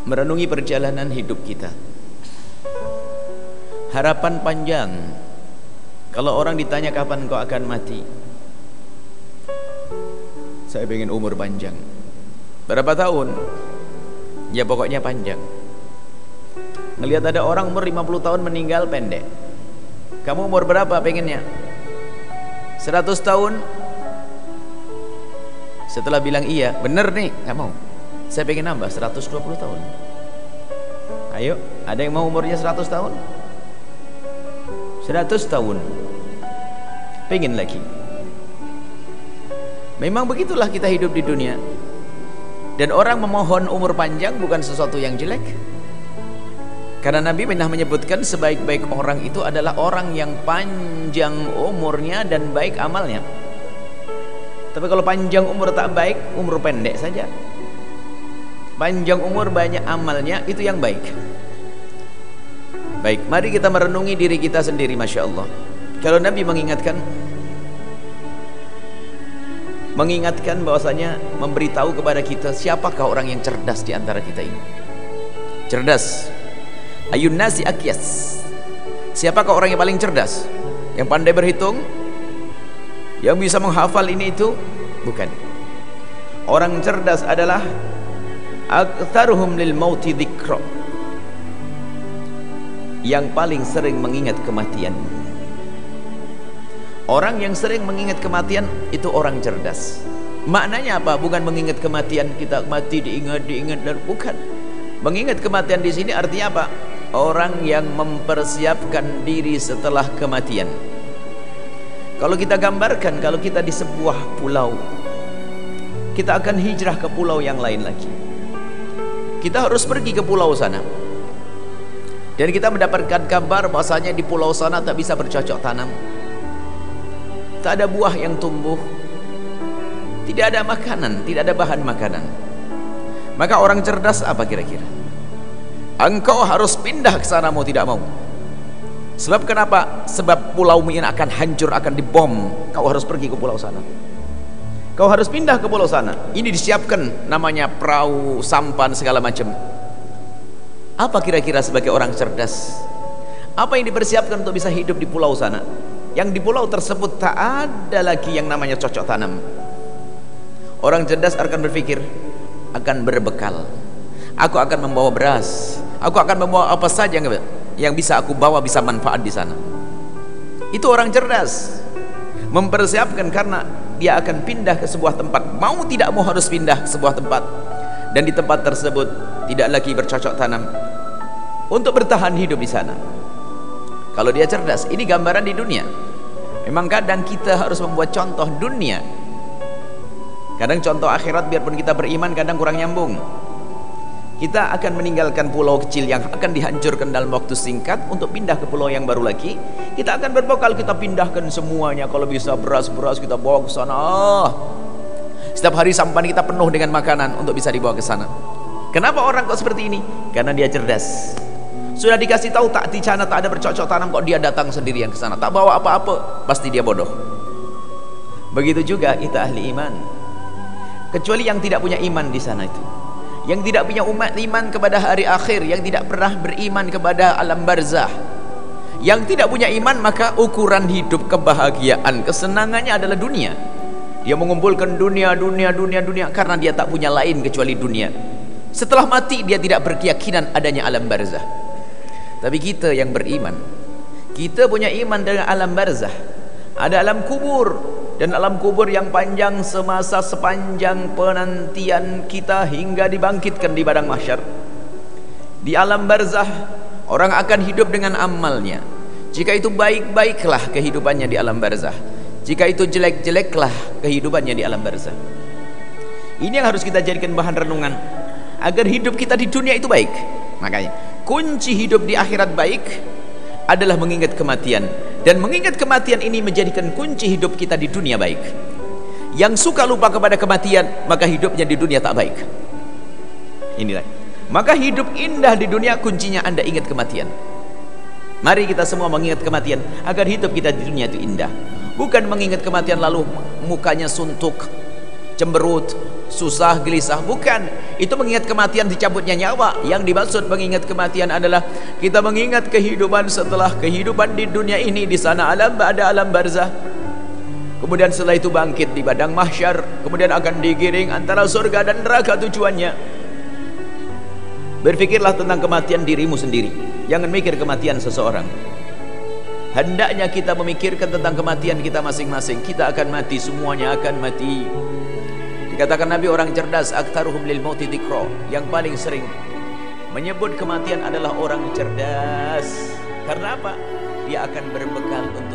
merenungi perjalanan hidup kita. Harapan panjang. Kalau orang ditanya kapan kau akan mati, saya pengen umur panjang. Berapa tahun? Ya pokoknya panjang. Ngelihat ada orang umur 50 tahun meninggal pendek. Kamu umur berapa pengennya? 100 tahun? Setelah bilang iya, bener nih, gak mau. Saya pengen nambah 120 tahun. Ayo, ada yang mau umurnya 100 tahun? 100 tahun. Pengen lagi. Memang begitulah kita hidup di dunia. Dan orang memohon umur panjang bukan sesuatu yang jelek. Karena Nabi pernah menyebutkan sebaik-baik orang itu adalah orang yang panjang umurnya dan baik amalnya. Tapi kalau panjang umur tak baik, umur pendek saja. Panjang umur banyak amalnya, itu yang baik. Baik, mari kita merenungi diri kita sendiri. Masya Allah, kalau Nabi mengingatkan bahwasanya, memberitahu kepada kita siapakah orang yang cerdas di antara kita ini. Cerdas. Ayun nasi akyas. Siapakah orang yang paling cerdas? Yang pandai berhitung? Yang bisa menghafal ini itu? Bukan. Orang cerdas adalah aktsaruhum lil mauti dzikra, yang paling sering mengingat kematian. Orang yang sering mengingat kematian itu orang cerdas. Maknanya apa? Bukan mengingat kematian kita mati diingat dan bukan. Mengingat kematian di sini artinya apa? Orang yang mempersiapkan diri setelah kematian. Kalau kita gambarkan, kalau kita di sebuah pulau, kita akan hijrah ke pulau yang lain lagi. Kita harus pergi ke pulau sana. Dan kita mendapatkan kabar bahwasanya di pulau sana tak bisa bercocok tanam. Tak ada buah yang tumbuh. Tidak ada makanan, tidak ada bahan makanan. Maka orang cerdas apa kira-kira? Engkau harus pindah ke sana mau tidak mau. Sebab kenapa? Sebab pulau ini akan hancur, akan dibom. Kau harus pergi ke pulau sana. Kau harus pindah ke pulau sana. Ini disiapkan namanya perahu, sampan segala macam. Apa kira-kira sebagai orang cerdas? Apa yang dipersiapkan untuk bisa hidup di pulau sana? Yang di pulau tersebut tak ada lagi yang namanya cocok tanam. Orang cerdas akan berpikir, akan berbekal. Aku akan membawa beras. Aku akan membawa apa saja yang bisa aku bawa, bisa manfaat di sana. Itu orang cerdas. Mempersiapkan karena dia akan pindah ke sebuah tempat. Mau tidak mau harus pindah ke sebuah tempat. Dan di tempat tersebut tidak lagi bercocok tanam. Untuk bertahan hidup di sana. Kalau dia cerdas, ini gambaran di dunia. Memang kadang kita harus membuat contoh dunia. Kadang contoh akhirat, biarpun kita beriman kadang kurang nyambung. Kita akan meninggalkan pulau kecil yang akan dihancurkan dalam waktu singkat untuk pindah ke pulau yang baru lagi. Kita akan berbekal, kita pindahkan semuanya. Kalau bisa beras-beras kita bawa ke sana. Setiap hari sampan kita penuh dengan makanan untuk bisa dibawa ke sana. Kenapa orang kok seperti ini? Karena dia cerdas. Sudah dikasih tahu tak di sana tak ada bercocok tanam, kok dia datang sendirian ke sana, tak bawa apa-apa, pasti dia bodoh. Begitu juga kita ahli iman. Kecuali yang tidak punya iman di sana itu, yang tidak punya umat iman kepada hari akhir, yang tidak pernah beriman kepada alam barzah, yang tidak punya iman, maka ukuran hidup kebahagiaan, kesenangannya adalah dunia. Dia mengumpulkan dunia karena dia tak punya lain kecuali dunia. Setelah mati dia tidak berkeyakinan adanya alam barzah. Tapi kita yang beriman, kita punya iman dengan alam barzah. Ada alam kubur, dan alam kubur yang panjang semasa sepanjang penantian kita hingga dibangkitkan di padang mahsyar. Di alam barzah orang akan hidup dengan amalnya. Jika itu baik-baiklah kehidupannya di alam barzah. Jika itu jelek-jeleklah kehidupannya di alam barzah. Ini yang harus kita jadikan bahan renungan agar hidup kita di dunia itu baik. Makanya kunci hidup di akhirat baik adalah mengingat kematian, dan mengingat kematian ini menjadikan kunci hidup kita di dunia baik. Yang suka lupa kepada kematian, maka hidupnya di dunia tak baik. Inilah, maka hidup indah di dunia kuncinya Anda ingat kematian. Mari kita semua mengingat kematian agar hidup kita di dunia itu indah. Bukan mengingat kematian lalu mukanya suntuk, cemberut, susah, gelisah. Bukan. Itu mengingat kematian, dicabutnya nyawa. Yang dimaksud mengingat kematian adalah kita mengingat kehidupan setelah kehidupan di dunia ini. Di sana alam ba'da alam barzah. Kemudian setelah itu bangkit di padang mahsyar. Kemudian akan digiring antara surga dan neraka tujuannya. Berfikirlah tentang kematian dirimu sendiri. Jangan mikir kematian seseorang. Hendaknya kita memikirkan tentang kematian kita masing-masing. Kita akan mati, semuanya akan mati. Dikatakan Nabi, orang cerdas aktsaruhum lil mauti dzikra, yang paling sering menyebut kematian adalah orang cerdas. Karena apa? Dia akan berbekal untuk